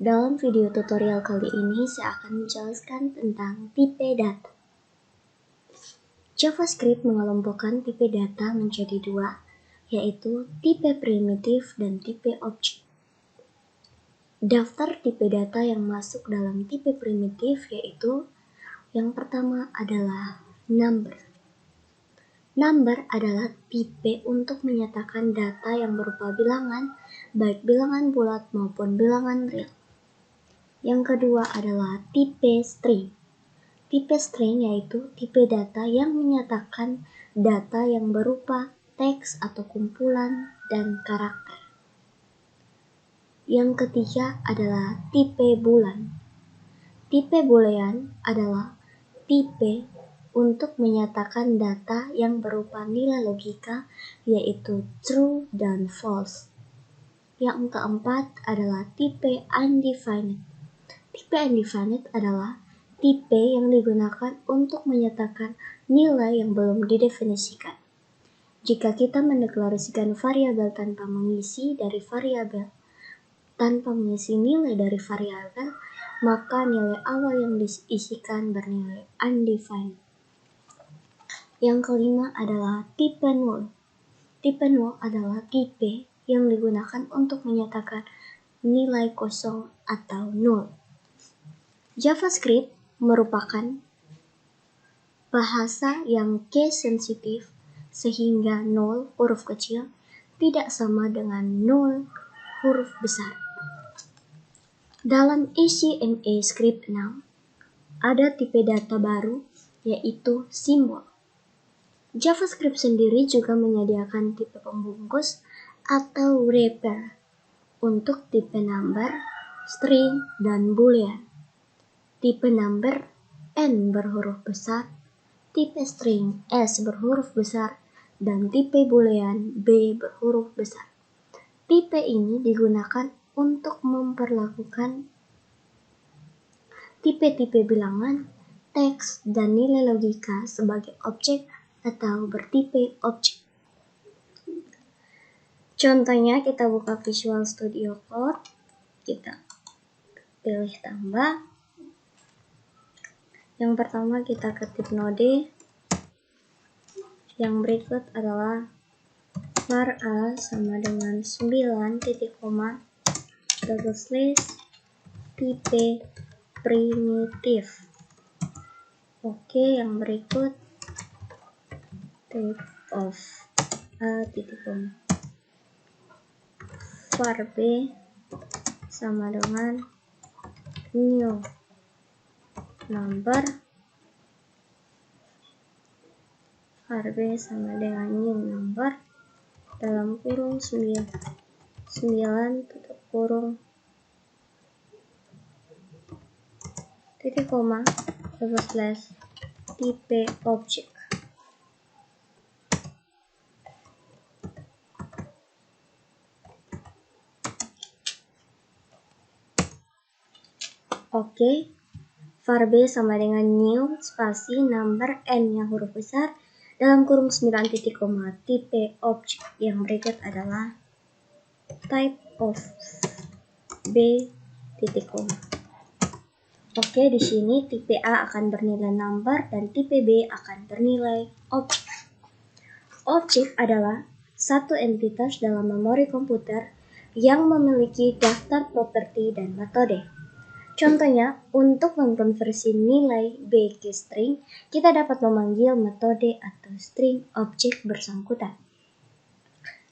Dalam video tutorial kali ini, saya akan menjelaskan tentang tipe data. JavaScript mengelompokkan tipe data menjadi dua, yaitu tipe primitif dan tipe objek. Daftar tipe data yang masuk dalam tipe primitif yaitu yang pertama adalah number. Number adalah tipe untuk menyatakan data yang berupa bilangan, baik bilangan bulat maupun bilangan real. Yang kedua adalah tipe string. Tipe string yaitu tipe data yang menyatakan data yang berupa teks atau kumpulan dan karakter. Yang ketiga adalah tipe boolean. Tipe boolean adalah tipe untuk menyatakan data yang berupa nilai logika yaitu true dan false. Yang keempat adalah tipe undefined. Tipe undefined adalah tipe yang digunakan untuk menyatakan nilai yang belum didefinisikan. Jika kita mendeklarasikan variabel tanpa mengisi nilai dari variabel, maka nilai awal yang diisikan bernilai undefined. Yang kelima adalah tipe null. Tipe null adalah tipe yang digunakan untuk menyatakan nilai kosong atau null. JavaScript merupakan bahasa yang case sensitif sehingga null huruf kecil tidak sama dengan null huruf besar. Dalam HTML script 6 ada tipe data baru yaitu simbol. JavaScript sendiri juga menyediakan tipe pembungkus atau wrapper untuk tipe number, string, dan boolean. Tipe number N berhuruf besar, tipe string S berhuruf besar, dan tipe boolean B berhuruf besar. Tipe ini digunakan untuk memperlakukan tipe-tipe bilangan, teks, dan nilai logika sebagai objek atau bertipe objek. Contohnya kita buka Visual Studio Code, kita pilih tambah. Yang pertama kita ketik node. Yang berikut adalah var a sama dengan 9 titik koma double slash tipe primitif. Oke, yang berikut type of a titik koma var b sama dengan new number, var b sama dengan new number dalam kurung 9 tutup kurung titik koma double slash tipe objek. Oke, var b sama dengan new spasi number n yang huruf besar dalam kurung 9 titik koma tipe objek. Yang berikut adalah type of b titik koma. Oke, di sini tipe A akan bernilai number dan tipe B akan bernilai objek. Objek adalah satu entitas dalam memori komputer yang memiliki daftar properti dan metode. Contohnya, untuk mengkonversi nilai B ke string, kita dapat memanggil metode atau string objek bersangkutan.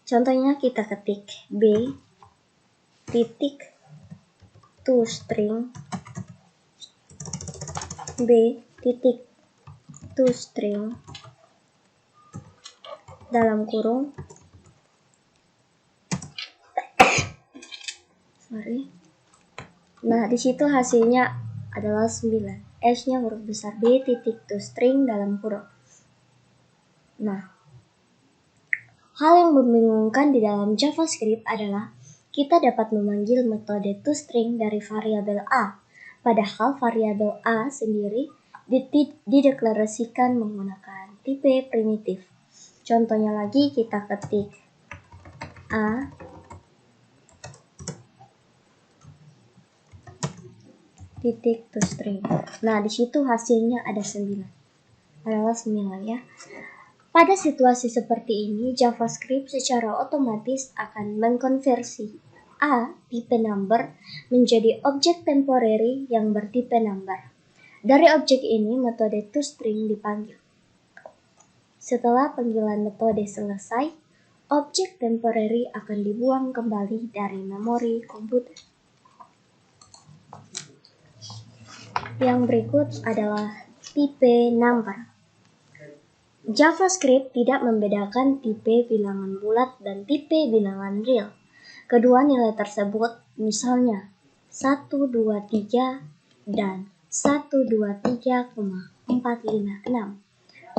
Contohnya kita ketik B titik toString B titik toString dalam kurung Nah, di situ hasilnya adalah 9. S-nya huruf besar B titik toString dalam kurung. Nah, hal yang membingungkan di dalam JavaScript adalah kita dapat memanggil metode toString dari variabel A, padahal variabel A sendiri dideklarasikan menggunakan tipe primitif. Contohnya lagi kita ketik A titik toString. Nah, di situ hasilnya ada 9. Adalah 9 ya. Pada situasi seperti ini, JavaScript secara otomatis akan mengkonversi A tipe number menjadi objek temporary yang bertipe number. Dari objek ini, metode toString dipanggil. Setelah panggilan metode selesai, objek temporary akan dibuang kembali dari memori komputer. Yang berikut adalah tipe number. JavaScript tidak membedakan tipe bilangan bulat dan tipe bilangan real. Kedua nilai tersebut, misalnya 123 dan 123,456,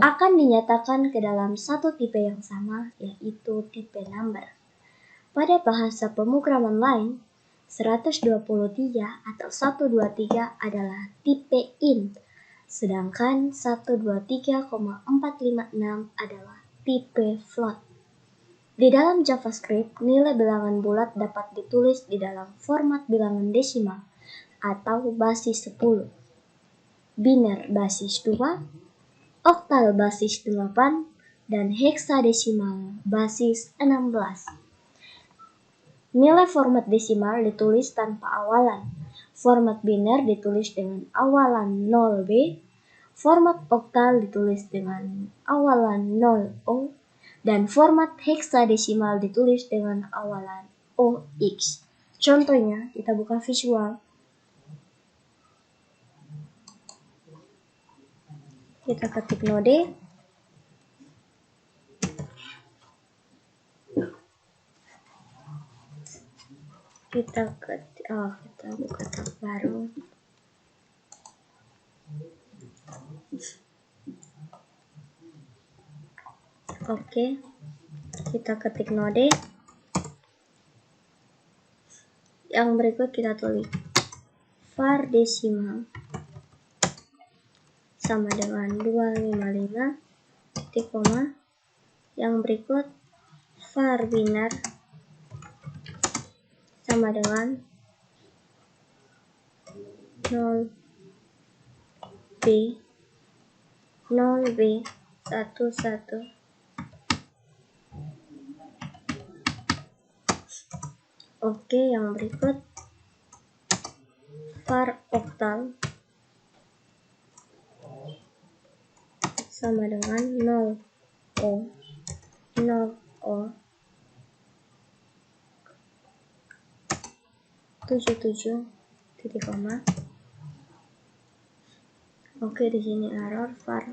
akan dinyatakan ke dalam satu tipe yang sama, yaitu tipe number. Pada bahasa pemrograman lain, 123 atau 123 adalah tipe int, sedangkan 123,456 adalah tipe float. Di dalam JavaScript, nilai bilangan bulat dapat ditulis di dalam format bilangan desimal atau basis 10, biner basis 2, oktal basis 8, dan heksadesimal basis 16. Nilai format desimal ditulis tanpa awalan. Format biner ditulis dengan awalan 0B, format oktal ditulis dengan awalan 0O, dan format heksadesimal ditulis dengan awalan OX. Contohnya, kita buka visual. Kita ketik node. Kita buka tab baru. Oke, kita ketik node. Yang berikut kita tulis var desimal sama dengan 255, titik koma. Yang berikut var biner sama dengan 0B 11. Oke, yang berikut var oktal sama dengan 0O 77, titik koma. Oke, di sini error var.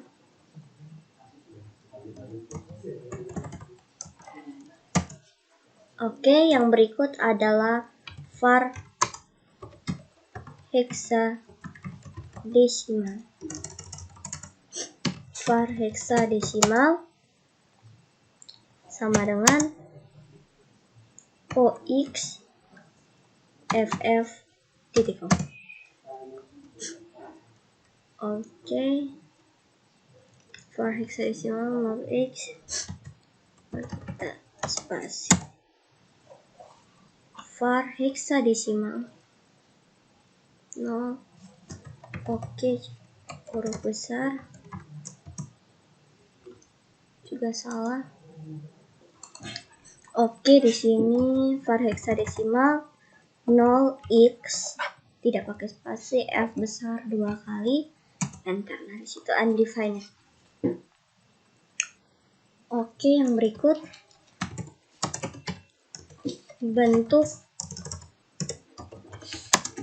Oke, yang berikut adalah var heksadesimal. Var heksadesimal sama dengan OX FF titik com. Oke, var heksadesimal OX spasi var heksadesimal 0. Oke, huruf besar juga salah. Oke, di sini var heksadesimal 0x tidak pakai spasi, F besar 2 kali, dan karena di situ undefined. Oke, yang berikut bentuk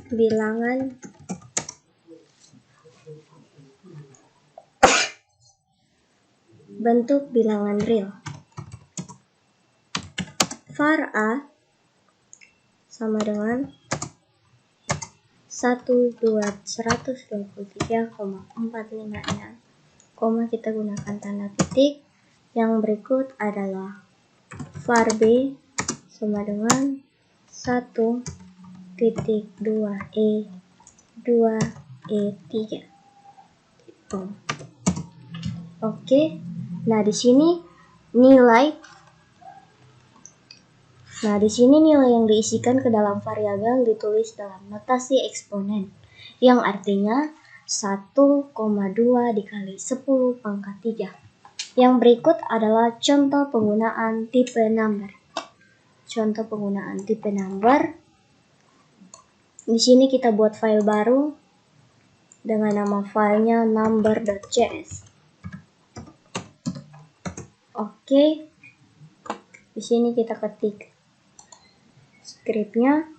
bilangan real. Var A sama dengan 123,456, koma kita gunakan tanda titik. Yang berikut adalah var B sama dengan 1.2e2e3. Oke, nah di sini nilai yang diisikan ke dalam variabel ditulis dalam notasi eksponen. yang artinya 1,2 dikali 10 pangkat 3. Yang berikut adalah contoh penggunaan tipe number. Contoh penggunaan tipe number. Di sini kita buat file baru dengan nama filenya number.cs. Oke. Di sini kita ketik scriptnya.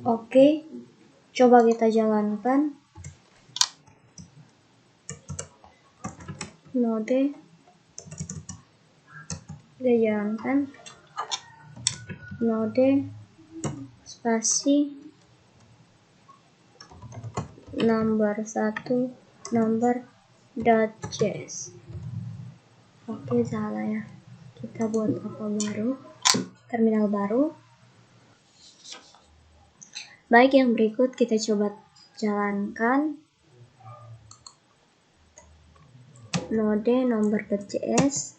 Oke, coba kita jalankan. Node kita jalankan. Node spasi number 1 number.js. Oke, salah ya. Kita buat apa baru? Terminal baru. Baik, yang berikut kita coba jalankan. node number.js.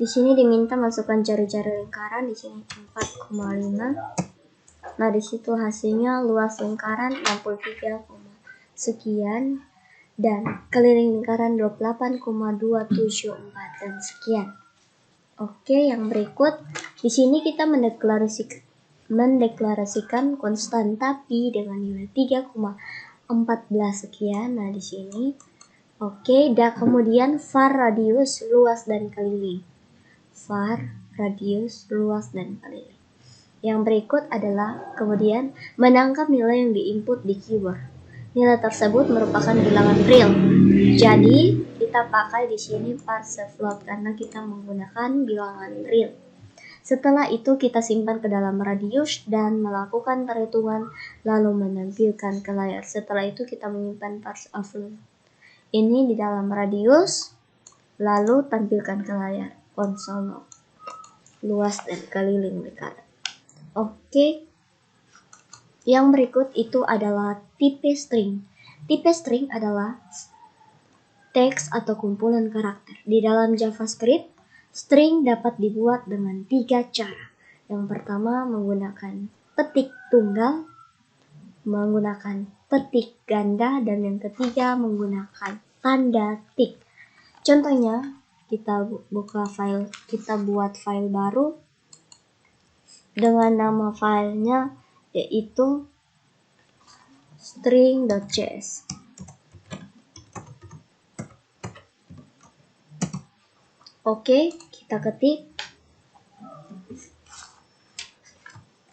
Di sini diminta masukkan jari-jari lingkaran, di sini 4,5. Nah, di situ hasilnya luas lingkaran 63, sekian dan keliling lingkaran 28,274 dan sekian. Oke, yang berikut di sini kita mendeklarasikan konstanta pi dengan nilai 3,14 sekian. Nah, di sini oke, dan kemudian var radius luas dan keliling. Var radius luas dan keliling. Yang berikut adalah kemudian menangkap nilai yang diinput di keyword. Nilai tersebut merupakan bilangan real. Jadi kita pakai di sini parse float karena kita menggunakan bilangan real. Setelah itu kita simpan ke dalam radius dan melakukan perhitungan lalu menampilkan ke layar. Setelah itu kita menyimpan parse float ini di dalam radius lalu tampilkan ke layar konsol luas dan keliling lingkaran. Oke. Yang berikut itu adalah tipe string. Tipe string adalah teks atau kumpulan karakter. Di dalam JavaScript, string dapat dibuat dengan 3 cara. Yang pertama menggunakan petik tunggal, menggunakan petik ganda, dan yang ketiga menggunakan tanda tik. Contohnya, kita buat file baru dengan nama filenya yaitu string.js. Oke, kita ketik.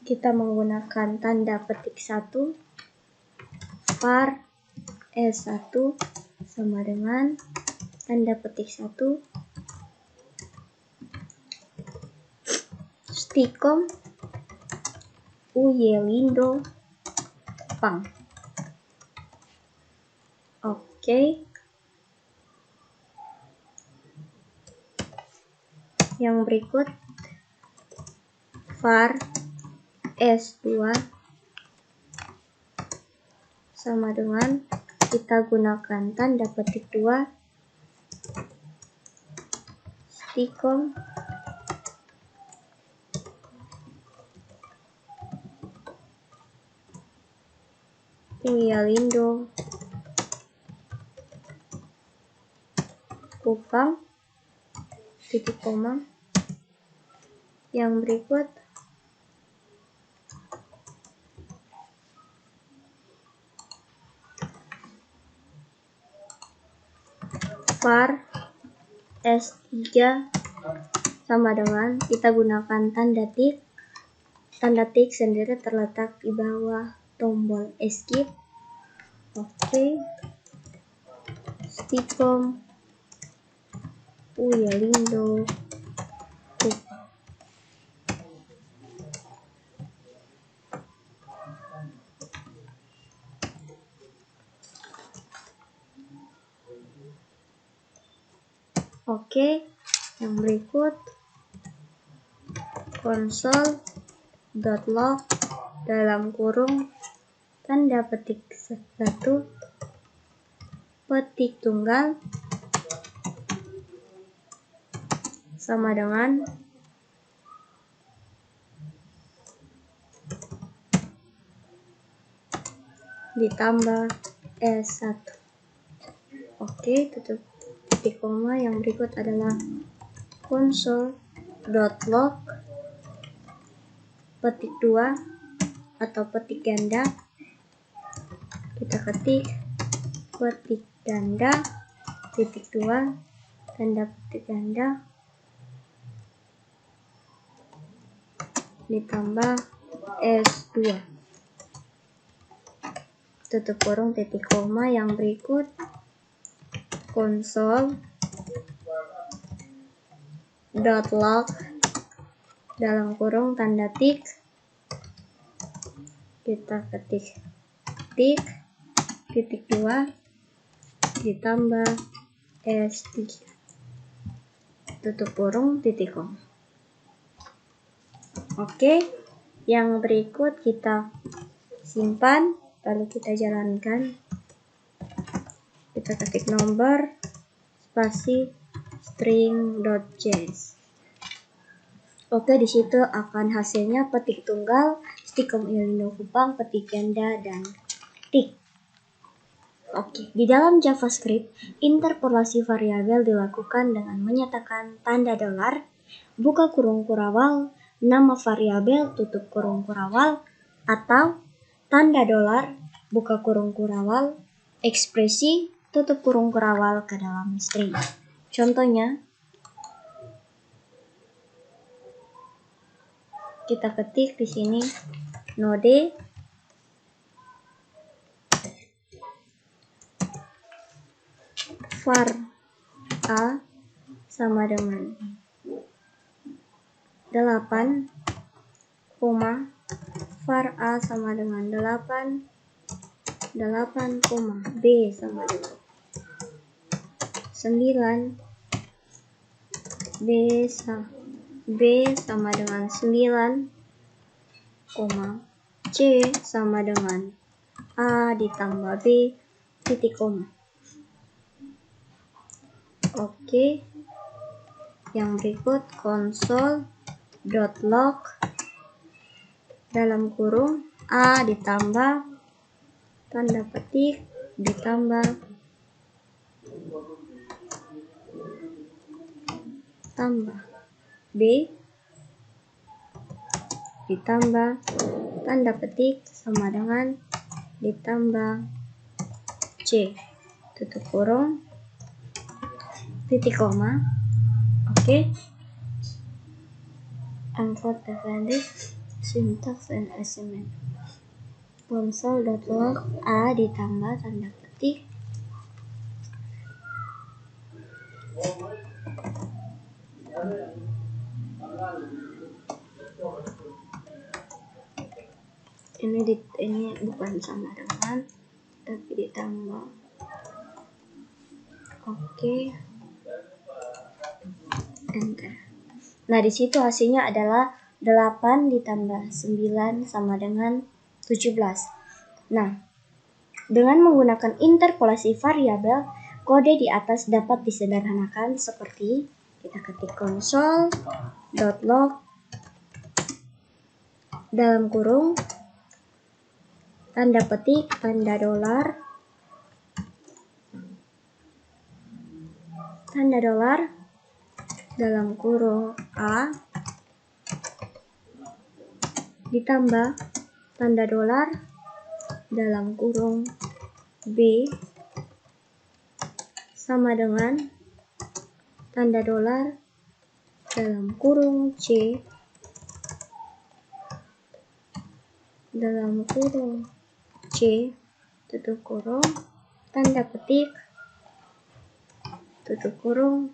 Kita menggunakan tanda petik 1, var s1 sama dengan tanda petik 1 stikom uyelindo pang. Oke. Yang berikut var s2 sama dengan kita gunakan tanda petik 2 stikom uyelindo kupang titik koma. Yang berikut var s3 sama dengan kita gunakan tanda tik. Tanda tik sendiri terletak di bawah tombol escape. Oke. Stikom uyelindo kupang. Oke, yang berikut console.log dalam kurung tanda petik 1 petik tunggal sama dengan ditambah S1. Oke, tutup titik koma. Yang berikut adalah console.log petik 2 atau petik ganda. Kita ketik petik ganda titik 2 tanda petik ganda ditambah S2 tutup kurung titik koma. Yang berikut console.log dalam kurung tanda tik kita ketik tik titik 2 ditambah S3 tutup kurung titik koma. Oke, yang berikut kita simpan lalu kita jalankan. Kita ketik nomor spasi string.js. Oke, di situ akan hasilnya petik tunggal, stikom ilindo kupang, petik ganda, dan tik. Oke, di dalam JavaScript, interpolasi variabel dilakukan dengan menyatakan tanda dolar, buka kurung kurawal, nama variabel, tutup kurung kurawal, atau tanda dolar, buka kurung kurawal, ekspresi, tutup kurung kurawal ke dalam string. Contohnya, kita ketik di sini node var a sama dengan 8, var a sama dengan 8, b sama dengan 9, b sama dengan 9, c sama dengan a ditambah b titik koma. Oke, yang berikut console.log dalam kurung a ditambah tanda petik ditambah b ditambah tanda petik sama dengan ditambah c tutup kurung titik koma. Oke, angkat definitif syntax and assignment. Console.log a ditambah tanda petik ini bukan sama dengan tapi ditambah. Oke, enter. Nah, di situ hasilnya adalah 8 ditambah 9 sama dengan 17. Nah, dengan menggunakan interpolasi variabel, kode di atas dapat disederhanakan seperti kita ketik console.log dalam kurung tanda petik tanda dolar dalam kurung a ditambah tanda dolar dalam kurung b sama dengan tanda dolar dalam kurung c dalam kurung c tutup kurung tanda petik tutup kurung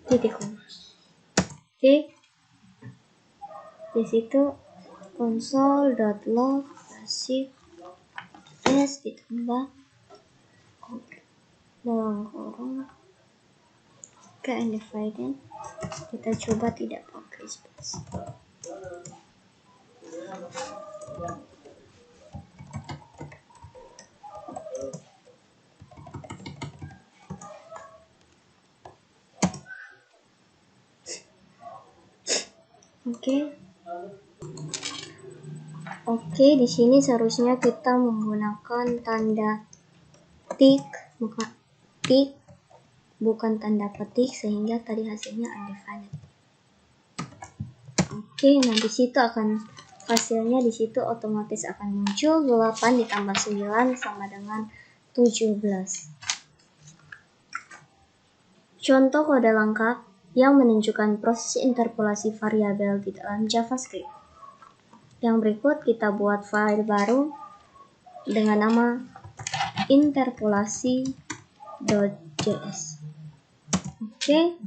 titik koma. Oke, di situ console.log pasif s ditambah dalam kurung ke undivided. Kita coba tidak pakai spasi. Oke, di sini seharusnya kita menggunakan tanda tik, bukan tanda petik, sehingga tadi hasilnya undefined. Oke, nah di situ hasilnya di situ otomatis akan muncul 8 ditambah 9 sama dengan 17. Contoh kode lengkap yang menunjukkan proses interpolasi variabel di dalam JavaScript. Yang berikut kita buat file baru dengan nama interpolasi.js. Oke,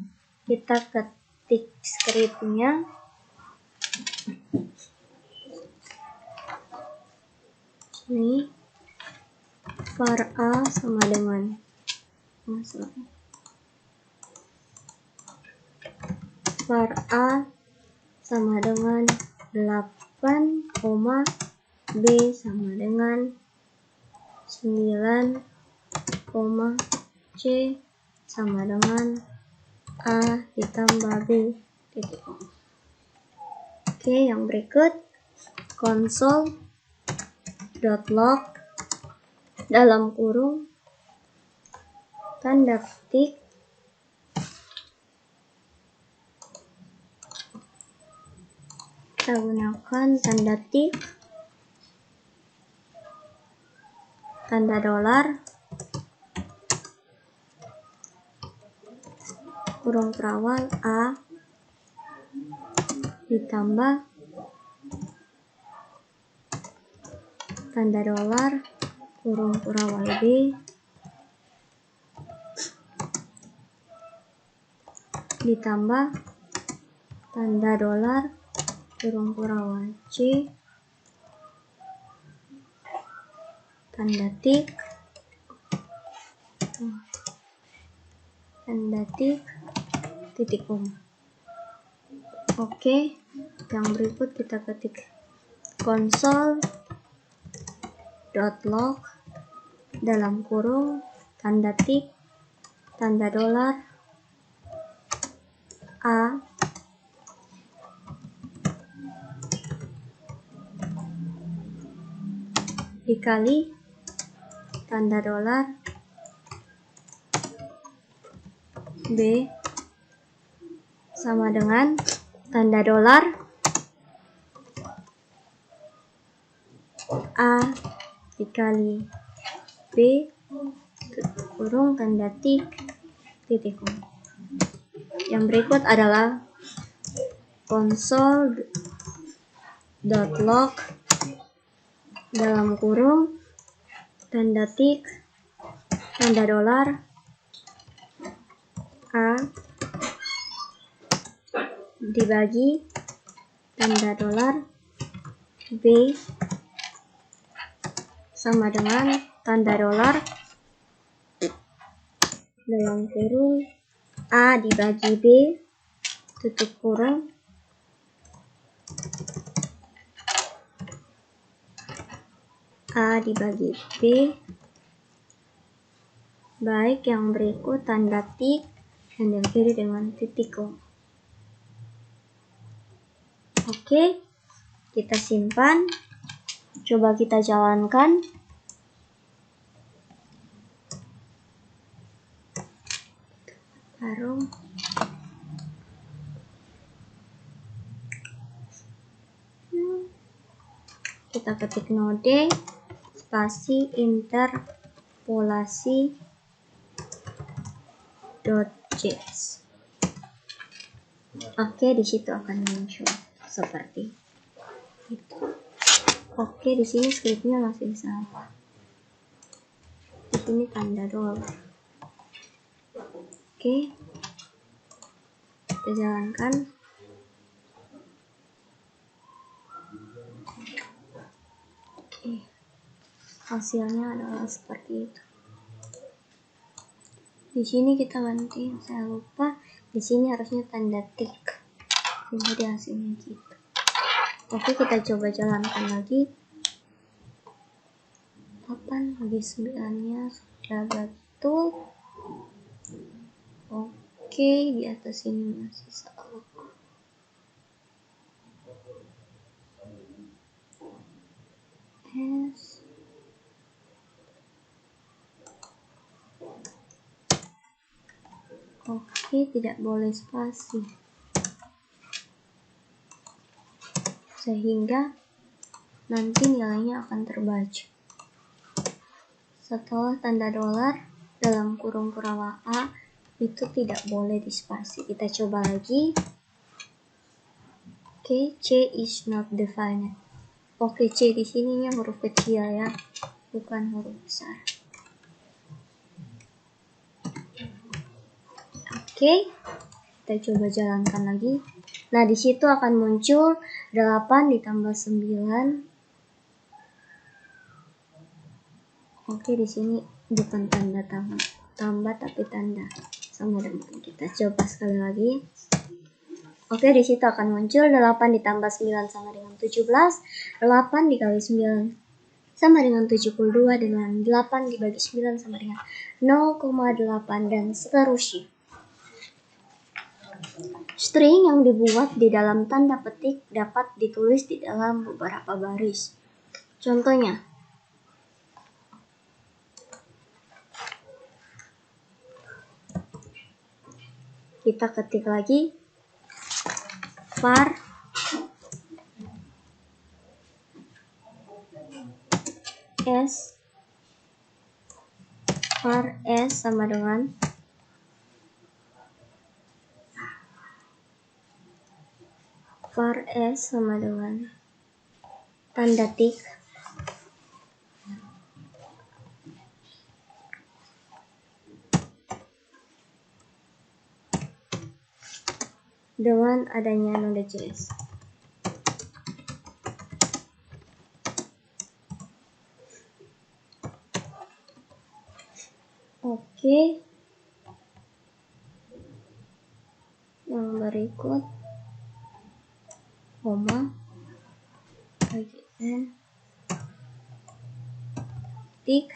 kita ketik scriptnya. Ini var a sama dengan var a sama dengan 8, b sama dengan 9, C sama dengan A ditambah B titik koma. Oke, yang berikut console.log dalam kurung tanda ketik kita gunakan tanda tik, tanda dolar, kurung terawal A ditambah tanda dolar, kurung terawal B ditambah tanda dolar, kurung terawal C, tanda tik, titik koma. Oke, yang berikut kita ketik console.log dalam kurung tanda tik, tanda dolar, A dikali tanda dolar B sama dengan tanda dolar A dikali B kurung tanda tik titik koma. Yang berikut adalah console.log dalam kurung tanda tik, tanda dolar A dibagi tanda dolar B sama dengan tanda dolar dalam kurung A dibagi B tutup kurung A dibagi B. Baik, yang berikut tanda tik dan diakhiri dengan titik koma. Oke, kita simpan. Coba kita jalankan. Baru kita ketik node spasi interpolasi .js. Oke, di situ akan muncul seperti itu. Oke, di sini scriptnya masih sama. Di sini tanda dolar. Oke, kita jalankan. Oke, hasilnya adalah seperti itu. Di sini kita ganti, saya lupa. Di sini harusnya tanda tik. Jadi hasilnya gitu. Oke, kita coba jalankan lagi. 8 bagi 9-nya sudah betul. Oke, di atas ini masih salah. S. Oke, tidak boleh spasi. Sehingga nanti nilainya akan terbaca. Setelah tanda dolar dalam kurung terawal A itu tidak boleh dispasi. Kita coba lagi. Oke, C is not defined. Oke, C di sininya huruf kecil ya, bukan huruf besar. Oke, kita coba jalankan lagi. Nah, di situ akan muncul 8 ditambah 9. Oke, di sini bukan tanda tambah tapi tanda sama dengan. Kita coba sekali lagi. Oke, di situ akan muncul 8 ditambah 9 sama dengan 17. 8 dikali 9 sama dengan 72, dengan 8 dibagi 9 sama dengan 0,8, dan seterusnya. String yang dibuat di dalam tanda petik dapat ditulis di dalam beberapa baris. Contohnya, kita ketik lagi var s sama dengan tanda tik dengan adanya Node.js. Oke, yang berikut koma bagian tik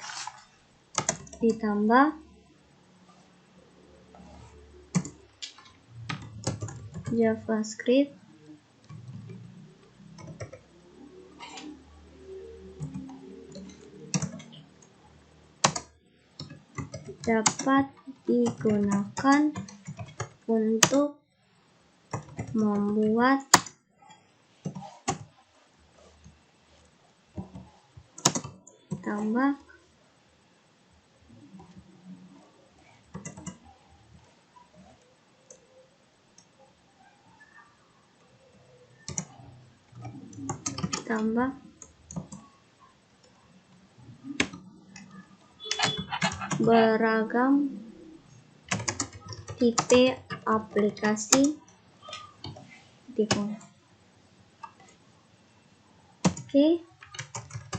ditambah JavaScript dapat digunakan untuk membuat tambah beragam tipe aplikasi Oke,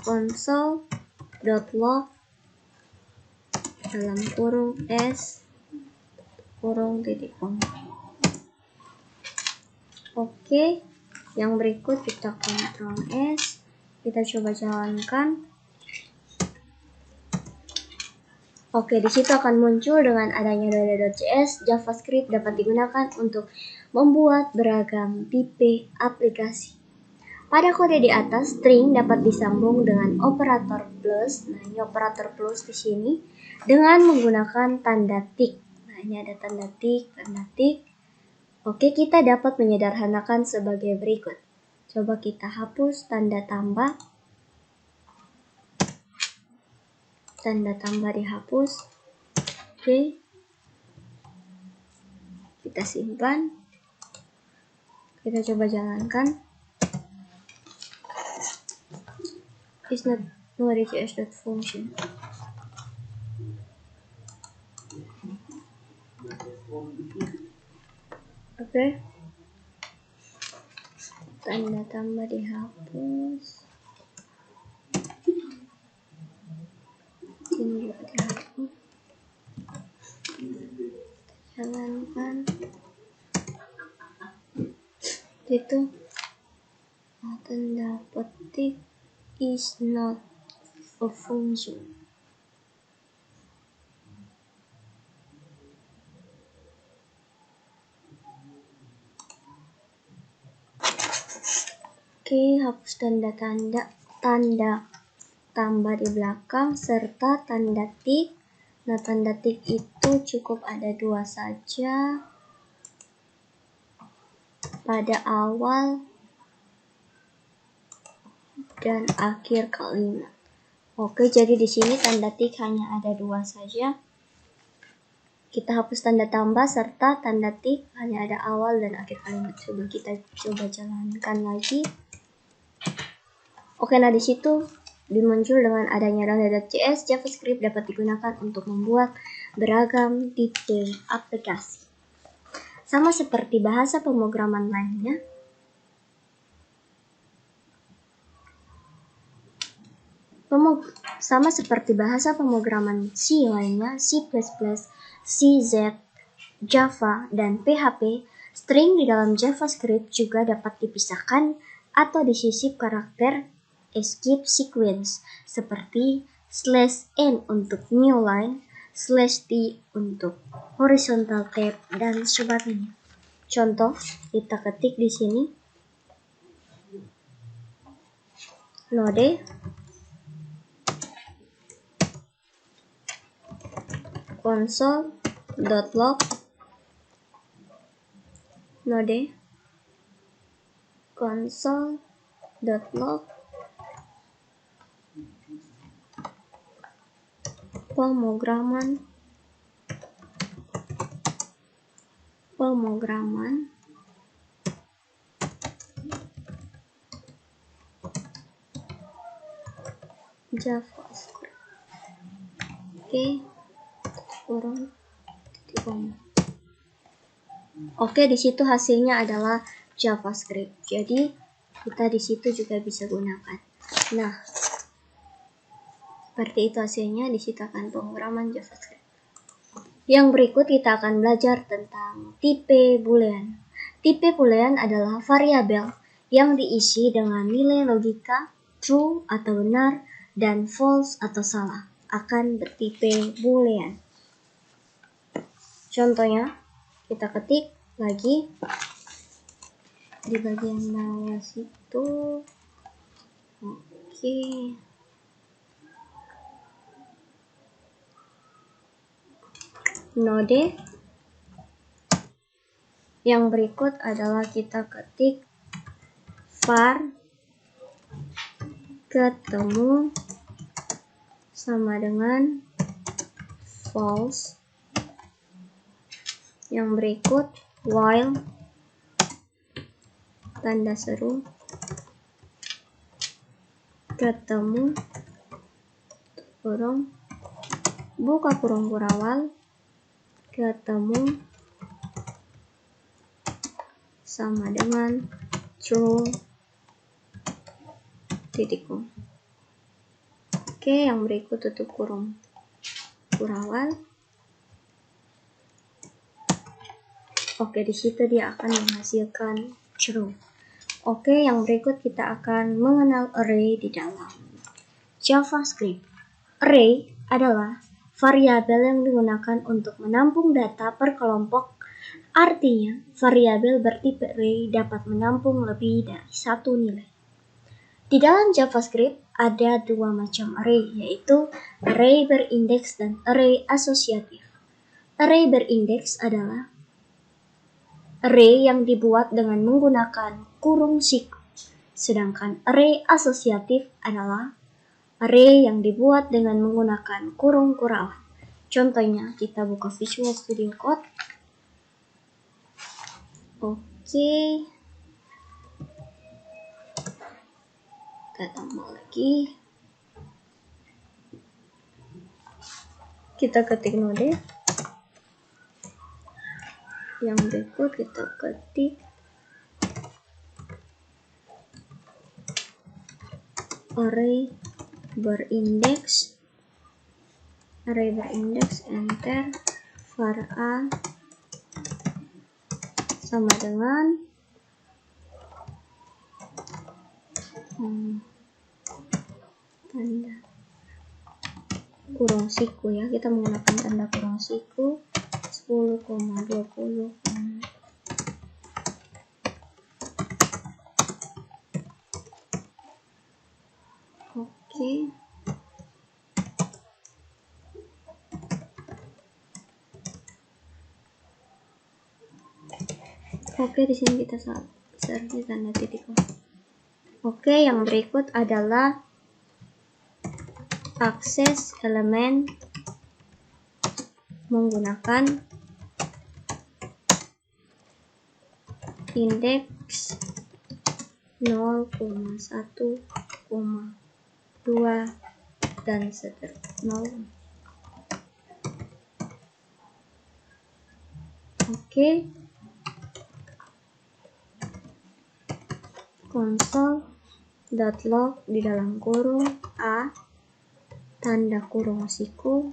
console.log dalam kurung s kurung titik com. Oke, yang berikut kita Ctrl S, kita coba jalankan. Oke, di situ akan muncul dengan adanya Node.js, JavaScript dapat digunakan untuk membuat beragam tipe aplikasi. Pada kode di atas, string dapat disambung dengan operator plus. Nah, ini operator plus di sini dengan menggunakan tanda tik. Nah, ini ada tanda tik. Oke, kita dapat menyederhanakan sebagai berikut. Coba kita hapus tanda tambah. Tanda tambah dihapus. Oke, kita simpan. Kita coba jalankan. Is not Node.js.function. Oke, tanda tambah dihapus. Ini juga dihapus. Jalankan. Itu tanda petik is not a function. Oke, hapus tanda tambah di belakang serta tanda tik. Nah, tanda tik itu cukup ada 2 saja pada awal dan akhir kalimat. Oke, jadi di sini tanda tik hanya ada 2 saja. Kita hapus tanda tambah serta tanda tik hanya ada awal dan akhir kalimat. Coba kita jalankan lagi. Oke, nah di situ dimuncul dengan adanya Node.js, JavaScript dapat digunakan untuk membuat beragam tipe aplikasi. Sama seperti bahasa pemrograman lainnya, C lainnya, C++, C, Z, Java, dan PHP, string di dalam JavaScript juga dapat dipisahkan atau disisip karakter escape sequence seperti /n untuk new line, /t untuk horizontal tab, dan sebagainya. Contoh, kita ketik di sini node console.log node console.log pemrograman JavaScript. Oke, di situ hasilnya adalah JavaScript. Jadi kita di situ juga bisa gunakan. Nah, seperti itu hasilnya. Di situ akan pemrograman JavaScript. Yang berikut kita akan belajar tentang tipe boolean. Tipe boolean adalah variabel yang diisi dengan nilai logika true atau benar dan false atau salah, akan bertipe boolean. Contohnya, kita ketik lagi di bagian bawah situ. Oke. Node. Yang berikut adalah kita ketik var ketemu sama dengan false. Yang berikut while tanda seru ketemu kurung buka kurung kurawal ketemu sama dengan true titikku. Oke, yang berikut tutup kurung kurawal. Oke, di situ dia akan menghasilkan true. Oke, yang berikut kita akan mengenal array di dalam JavaScript. Array adalah variabel yang digunakan untuk menampung data per kelompok. Artinya, variabel bertipe array dapat menampung lebih dari satu nilai. Di dalam JavaScript ada dua macam array, yaitu array berindeks dan array asosiatif. Array berindeks adalah array yang dibuat dengan menggunakan kurung siku, sedangkan array asosiatif adalah array yang dibuat dengan menggunakan kurung kurawal. Contohnya, kita buka Visual Studio Code. Oke. Kita tambah lagi. Kita ketik node. Yang berikut kita ketik array berindeks, enter, var a sama dengan tanda kurung siku ya, kita menggunakan tanda kurung siku 10,20. Oke, di sini kita servis tanda titik. Oke, yang berikut adalah akses elemen menggunakan indeks 0,1,2 dan seterusnya. Oke. Console.log di dalam kurung a tanda kurung siku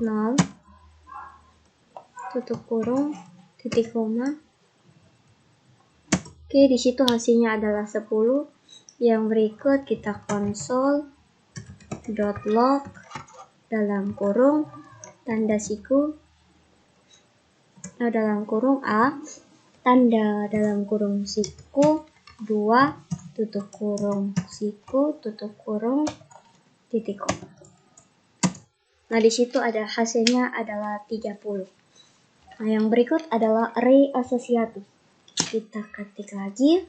0 tutup kurung titik koma. Oke, di situ hasilnya adalah 10. Yang berikut kita console.log dalam kurung tanda siku dalam kurung A tanda dalam kurung siku 2 tutup kurung siku tutup kurung titik koma. Nah, di situ ada hasilnya adalah 30. Nah, yang berikut adalah array asosiatif. Kita ketik lagi.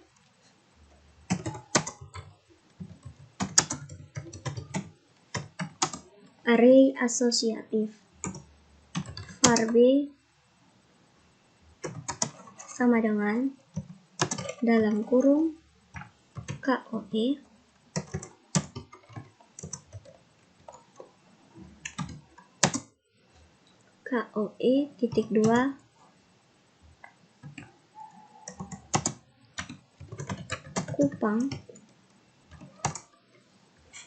Array asosiatif. var b sama dengan dalam kurung KOE titik 2 Kupang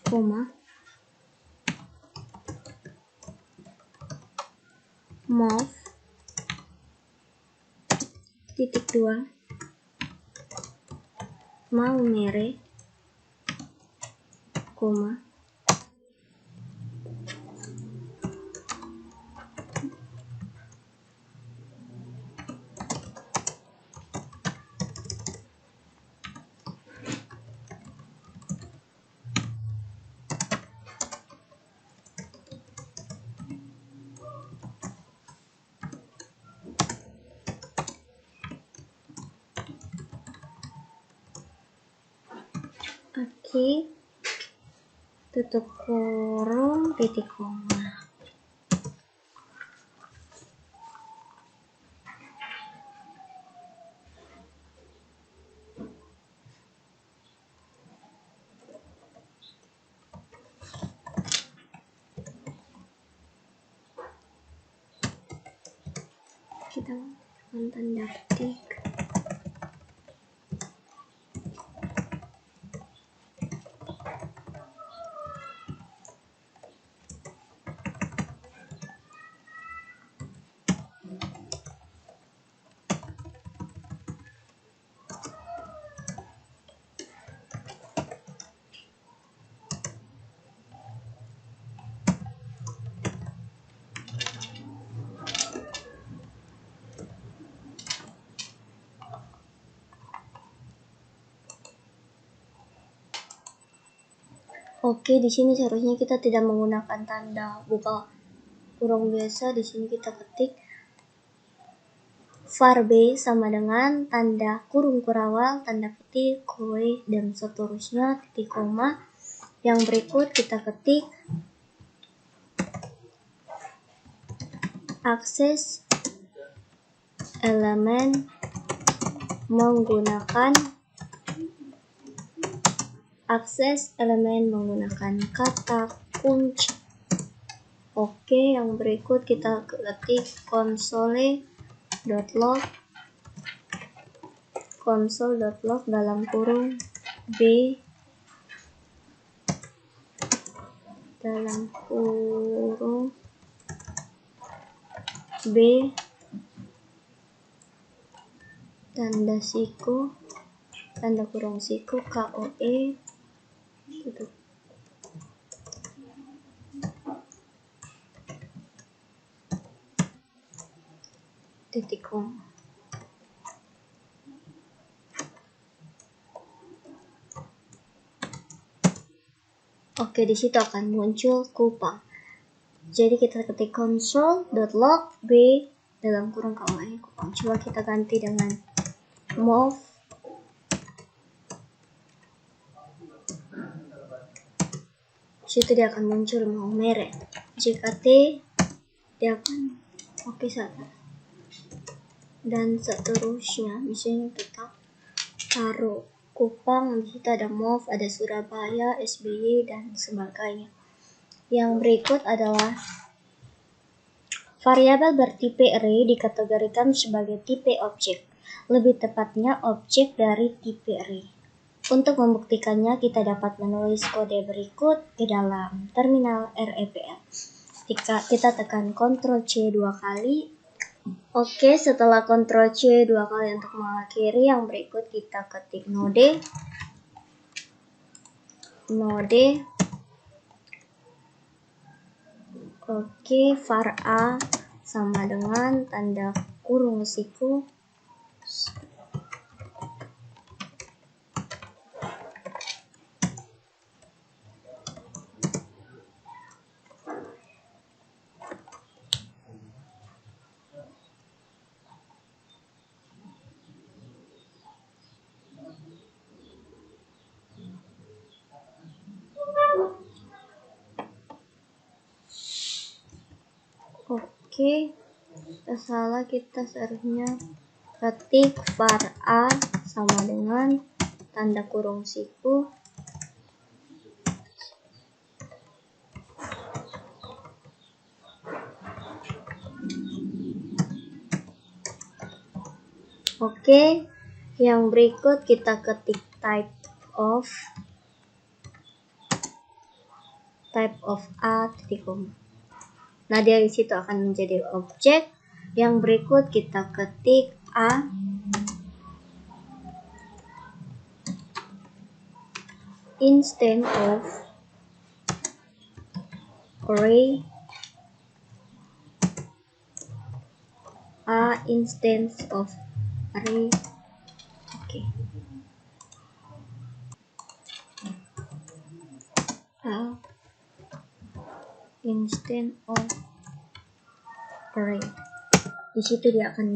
koma MOV titik 2 Maumere koma Oke, tutup kurung titik koma. Kita lakukan tanda petik. Oke, di sini seharusnya kita tidak menggunakan tanda buka kurung biasa. Di sini kita ketik var b sama dengan tanda kurung kurawal, tanda petik, koe, dan seterusnya, titik koma. Yang berikut kita ketik akses elemen menggunakan kata kunci. Oke, yang berikut kita ketik console.log dalam kurung b dalam kurung b tanda siku tanda kurung siku KOE tutup titik koma. Oke, di situ akan muncul Kupang. Jadi kita ketik console.log b dalam kurung KOE Kupang. Coba kita ganti dengan MOV situ dia akan muncul Maumere. JKT dia akan oke saja. Dan seterusnya, misalnya kita taruh Kupang, di situ ada MOV, ada Surabaya, SBY, dan sebagainya. Yang berikut adalah variabel bertipe array dikategorikan sebagai tipe objek, lebih tepatnya objek dari tipe array. Untuk membuktikannya, kita dapat menulis kode berikut di dalam terminal REPL. Kita tekan Ctrl+C 2 kali. Oke, setelah Ctrl+C 2 kali untuk mengakhiri, yang berikut kita ketik node node. Oke, var A sama dengan tanda kurung siku Oke, salah, kita seharusnya ketik var A sama dengan tanda kurung siku Oke, yang berikut kita ketik type of A titik koma. Nah, dari situ akan menjadi objek. Yang berikut kita ketik A instance of array, A instance of array. Oke. A instance of array. Di situ dia akan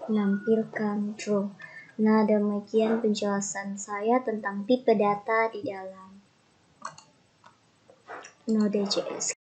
menampilkan true. Nah, demikian penjelasan saya tentang tipe data di dalam Node.js.